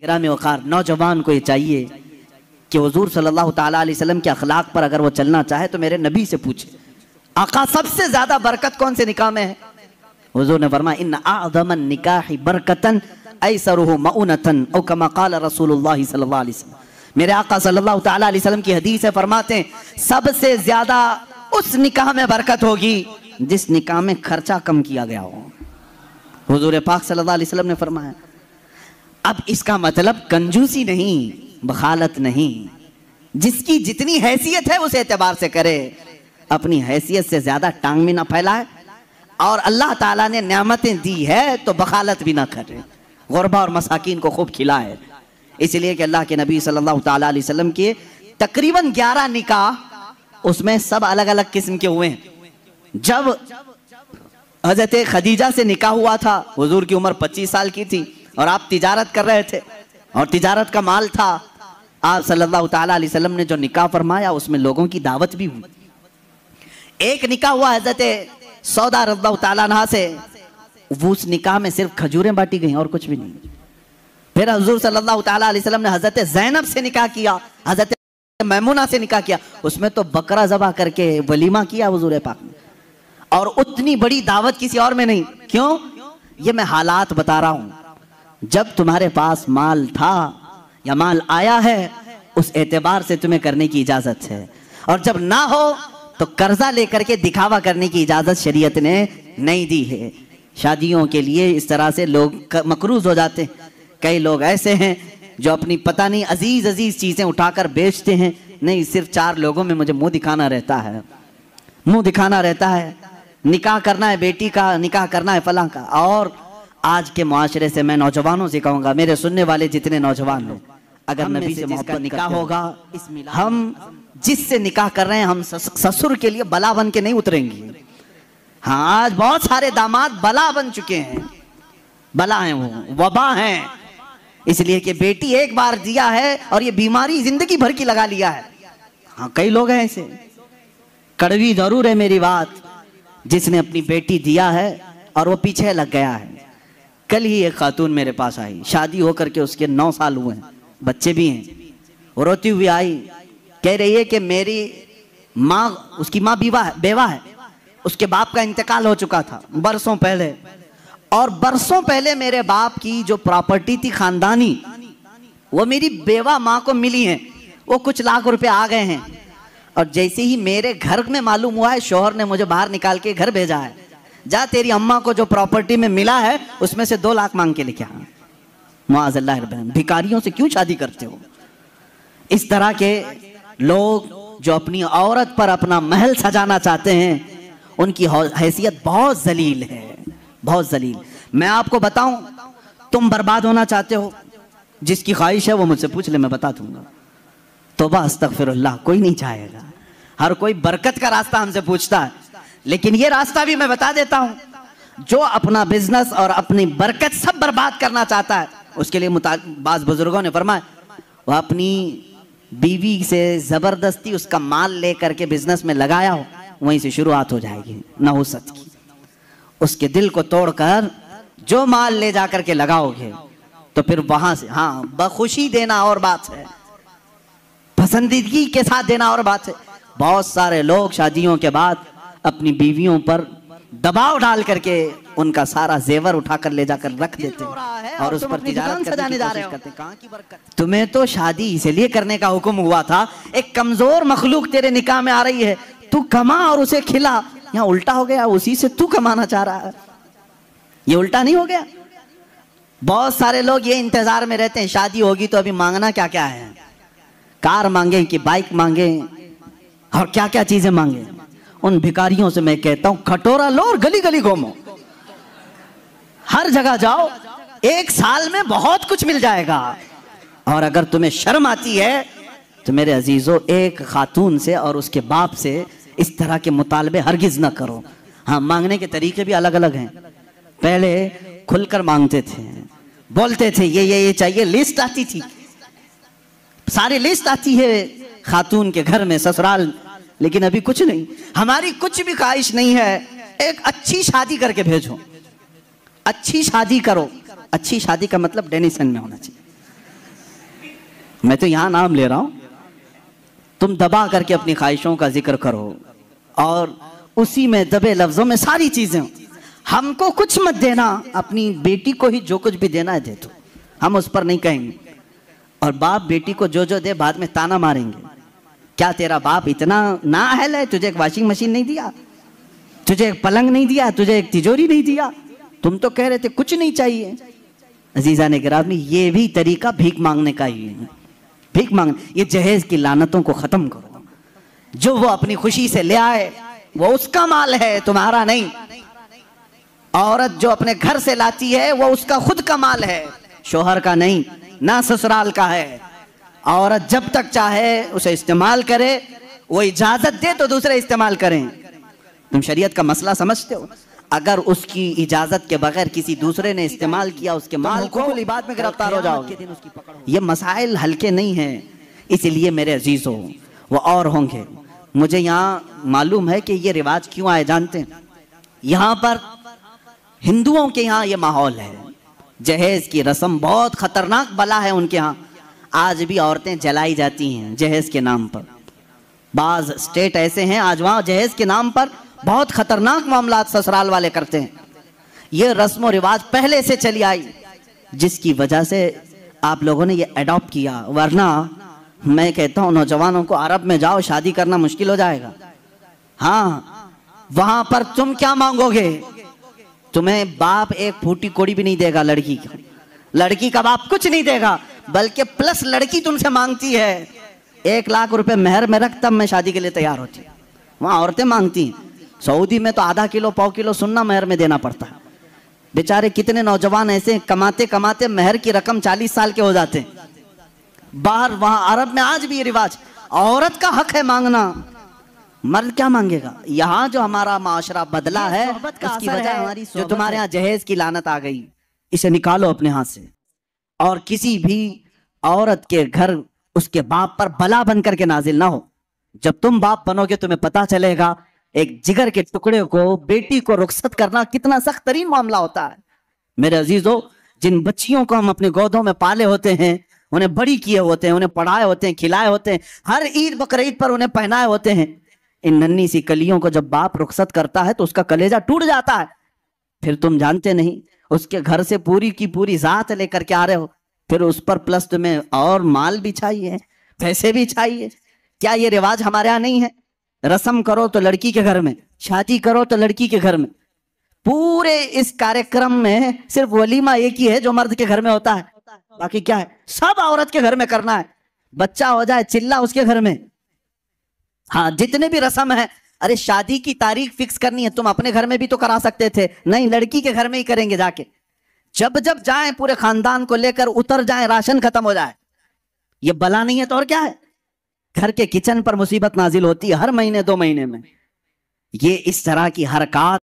इकराम वक़ार नौजवान को ये चाहिए कि हुजूर सल्लल्लाहु ताला अलैहि वसल्लम के अखलाक पर अगर वो चलना चाहे तो मेरे नबी से पूछे, आका सबसे ज्यादा बरकत कौन से निकाह में है? हुजूर ने फरमाया इन्न अअज़मन निकाहि बरकतन ऐसरुहु मऊनतन औ कमा क़ाल रसूलुल्लाह सल्लल्लाहु अलैहि वसल्लम। मेरे आका सल्लल्लाहु ताला अलैहि वसल्लम की हदीस है, फरमाते हैं सबसे ज्यादा उस निकाह में बरकत होगी जिस निकाह में खर्चा कम किया गया हो। हुजूर पाक सल्लल्लाहु अलैहि वसल्लम ने फरमाया। अब इसका मतलब कंजूसी नहीं, बखालत नहीं, जिसकी जितनी हैसियत है उस एतबार से करे, अपनी हैसियत से ज्यादा टांग भी ना फैलाए, और अल्लाह ताला ने नेमतें दी है तो बखालत भी ना करे, गुरबा और मसाकीन को खूब खिलाए। इसलिए कि अल्लाह के नबी सल्लल्लाहु ताला अलैहि वसल्लम के तकरीबन 11 निकाह, उसमें सब अलग अलग किस्म के हुए हैं। जब हजरत खदीजा से निकाह हुआ था, हुजूर की उम्र 25 साल की थी और आप तिजारत कर रहे थे और तिजारत का माल था। आप सल्लल्लाहु ताला अलैहि वसल्लम ने जो निकाह फरमाया उसमें लोगों की दावत भी हुई। एक निकाह हुआ हजरत सौदा रज़ियल्लाहु ताला अन्हा से, वो उस निकाह में सिर्फ खजूरें बांटी गई और कुछ भी नहीं। फिर हुजूर सल्लल्लाहु ताला अलैहि वसल्लम ने हजरत ज़ैनब से निकाह किया, हजरत मैमुना से निकाह किया, उसमें तो बकरा ज़बह करके वलीमा किया हुजूर पाक ने, और उतनी बड़ी दावत किसी और में नहीं। क्यों? ये मैं हालात बता रहा हूं। जब तुम्हारे पास माल था या माल आया है उस एतबार से तुम्हें करने की इजाजत है, और जब ना हो तो कर्जा लेकर के दिखावा करने की इजाजत शरीयत ने नहीं दी है। शादियों के लिए इस तरह से लोग मकरूज हो जाते हैं। कई लोग ऐसे हैं जो अपनी पता नहीं अजीज अजीज चीजें उठाकर बेचते हैं, नहीं सिर्फ 4 लोगों में मुझे मुंह दिखाना रहता है, मुंह दिखाना रहता है, निकाह करना है बेटी का, निकाह करना है फलां का। और आज के मुआशरे से मैं नौजवानों से कहूंगा, मेरे सुनने वाले जितने नौजवान लोग, अगर नबी से मोहब्बत निकाह होगा, हम जिससे निकाह कर रहे हैं हम ससुर के लिए बला बन के नहीं उतरेंगे। हाँ, आज बहुत सारे दामाद बला बन चुके हैं, बला हैं, वो वबा हैं, इसलिए कि बेटी एक बार दिया है और ये बीमारी जिंदगी भर की लगा लिया है। हाँ, कई लोग हैं ऐसे, कड़वी जरूर है मेरी बात, जिसने अपनी बेटी दिया है और वो पीछे लग गया है। कल ही एक खातून मेरे पास आई, शादी होकर के उसके 9 साल हुए हैं, बच्चे भी हैं। वो रोती हुई आई, कह रही है कि मेरी माँ, उसकी माँ बेवा है, उसके बाप का इंतकाल हो चुका था बरसों पहले, और बरसों पहले मेरे बाप की जो प्रॉपर्टी थी खानदानी, वो मेरी बेवा माँ को मिली है, वो कुछ लाख रुपए आ गए हैं। और जैसे ही मेरे घर में मालूम हुआ है, शौहर ने मुझे बाहर निकाल के घर भेजा है, जा तेरी अम्मा को जो प्रॉपर्टी में मिला है उसमें से 2 लाख मांग के लेके आ। मुआज़ल्लाह, भिखारियों से क्यों शादी करते हो? इस तरह के लोग जो अपनी औरत पर अपना महल सजाना चाहते हैं, उनकी हैसियत बहुत जलील है, बहुत जलील। मैं आपको बताऊं, तुम बर्बाद होना चाहते हो, जिसकी ख्वाहिश है वो मुझसे पूछ ले, मैं बता दूंगा। तौबा अस्तगफिरुल्लाह, कोई नहीं चाहेगा, हर कोई बरकत का रास्ता हमसे पूछता है, लेकिन ये रास्ता भी मैं बता देता हूं, जो अपना बिजनेस और अपनी बरकत सब बर्बाद करना चाहता है, उसके लिए बाज़ बुजुर्गों ने फरमाया, वह अपनी बीवी से जबरदस्ती उसका माल लेकर के बिजनेस में लगाया हो, वहीं से शुरुआत हो जाएगी नहुसत की। उसके दिल को तोड़कर जो माल ले जाकर के लगाओगे तो फिर वहां से, हाँ, बखुशी देना और बात है, पसंदीदगी के साथ देना और बात है। बहुत सारे लोग शादियों के बाद अपनी बीवियों पर दबाव डाल करके उनका सारा जेवर उठाकर ले जाकर रख देते हैं और उस पर तिजारत सजाने जा रहे हैं। कहाँ की बरकत? तुम्हें तो शादी इसलिए करने का हुक्म हुआ था, एक कमजोर मखलूक तेरे निकाह में आ रही है, तू कमा और उसे खिला। यहाँ उल्टा हो गया, उसी से तू कमाना चाह रहा है, ये उल्टा नहीं हो गया? बहुत सारे लोग ये इंतजार में रहते हैं, शादी होगी तो अभी मांगना क्या क्या है, कार मांगे कि बाइक मांगे और क्या क्या चीजें मांगे। उन भिखारियों से मैं कहता हूं, खटोरा लो और गली गली घूमो, हर जगह जाओ, 1 साल में बहुत कुछ मिल जाएगा। और अगर तुम्हें शर्म आती है तो मेरे अजीजों, एक खातून से और उसके बाप से इस तरह के मुतालबे हरगिज ना करो। हाँ, मांगने के तरीके भी अलग अलग हैं। पहले खुलकर मांगते थे, बोलते थे ये चाहिए, लिस्ट आती थी, सारी लिस्ट आती है खातून के घर में, ससुराल। लेकिन अभी कुछ नहीं, हमारी कुछ भी ख्वाहिश नहीं है, एक अच्छी शादी करके भेजो, अच्छी शादी करो। अच्छी शादी का मतलब डेनिसन में होना चाहिए, मैं तो यहाँ नाम ले रहा हूँ, तुम दबा करके अपनी ख्वाहिशों का जिक्र करो और उसी में दबे लफ्जों में सारी चीजें। हमको कुछ मत देना, अपनी बेटी को ही जो कुछ भी देना है दे दो, हम उस पर नहीं कहेंगे। और बाप बेटी को जो जो दे बाद में ताना मारेंगे, क्या तेरा बाप इतना ना अहल है, तुझे एक वॉशिंग मशीन नहीं दिया, तुझे एक पलंग नहीं दिया, तुझे एक तिजोरी नहीं दिया, तुम तो कह रहे थे कुछ नहीं चाहिए। अजीजा ने गिरामी, ये भी तरीका भीख मांगने का ही है, भीख मांग। ये जहेज की लानतों को खत्म करो। जो वो अपनी खुशी से ले आए वो उसका माल है, तुम्हारा नहीं। औरत जो अपने घर से लाती है वो उसका खुद का माल है, शोहर का नहीं, ना ससुराल का है। औरत जब तक चाहे उसे इस्तेमाल करे, वो इजाजत दे तो दूसरे इस्तेमाल करें। तुम शरीयत का मसला समझते हो? अगर उसकी इजाजत के बगैर किसी दूसरे ने इस्तेमाल किया उसके माल को, बाद में गिरफ्तार हो जाओगे। ये मसाइल हल्के नहीं हैं, इसलिए मेरे अजीजों वो और होंगे। मुझे यहाँ मालूम है कि ये रिवाज क्यों आए जानते हैं? यहाँ पर हिंदुओं के यहाँ ये माहौल है, जहेज की रस्म बहुत खतरनाक बला है उनके यहाँ। आज भी औरतें जलाई जाती हैं जहेज के नाम पर। बाज स्टेट ऐसे हैं आज वहाँ जहेज के नाम पर बहुत खतरनाक मामला ससुराल वाले करते हैं। ये रस्म और रिवाज पहले से चली आई, जिसकी वजह से आप लोगों ने ये अडॉप्ट किया। वरना मैं कहता हूँ नौजवानों को अरब में जाओ, शादी करना मुश्किल हो जाएगा। हाँ, वहां पर तुम क्या मांगोगे? तुम्हें बाप एक फूटी कोड़ी भी नहीं देगा लड़की का, लड़की का बाप कुछ नहीं देगा, बल्कि प्लस लड़की तुमसे मांगती है 1 लाख रुपए मेहर में रख, तब मैं शादी के लिए तैयार होती। वहां औरतें मांगती हैं। सऊदी में तो आधा किलो पाव किलो सुन्ना मेहर में देना पड़ता है। बेचारे कितने नौजवान ऐसे कमाते कमाते मेहर की रकम 40 साल के हो जाते हैं। बाहर वहां अरब में आज भी ये रिवाज, औरत का हक है मांगना, मर्द क्या मांगेगा? यहाँ जो हमारा माशरा बदला है उसकी वजह हमारी जो तुम्हारे यहाँ जहेज की लानत आ गई, इसे निकालो अपने हाथ से। और किसी भी औरत के घर उसके बाप पर बला बन करके नाजिल ना हो। जब तुम बाप बनोगे तुम्हें पता चलेगा एक जिगर के टुकड़े को, बेटी को रुखसत करना कितना सख्त तरीन मामला होता है। मेरे अजीजों, जिन बच्चियों को हम अपने गोदों में पाले होते हैं, उन्हें बड़ी किए होते हैं, उन्हें पढ़ाए होते हैं, खिलाए होते हैं, हर ईद बकरीद पर उन्हें पहनाए होते हैं, इन नन्ही सी कलियों को जब बाप रुखसत करता है तो उसका कलेजा टूट जाता है। फिर तुम जानते नहीं, उसके घर से पूरी की पूरी जात लेकर के आ रहे हो, फिर उस पर प्लस तुम्हें और माल भी चाहिए, पैसे भी चाहिए। क्या ये रिवाज हमारे यहाँ नहीं है? रस्म करो तो लड़की के घर में, शादी करो तो लड़की के घर में। पूरे इस कार्यक्रम में सिर्फ वलीमा एक ही है जो मर्द के घर में होता है, बाकी क्या है? सब औरत के घर में करना है। बच्चा हो जाए चिल्ला उसके घर में। हाँ, जितने भी रस्म है, अरे शादी की तारीख फिक्स करनी है, तुम अपने घर में भी तो करा सकते थे, नहीं लड़की के घर में ही करेंगे जाके। जब जब जाएं पूरे खानदान को लेकर उतर जाएं, राशन खत्म हो जाए। ये बला नहीं है तो और क्या है? घर के किचन पर मुसीबत नाजिल होती है हर महीने 2 महीने में। ये इस तरह की हरकत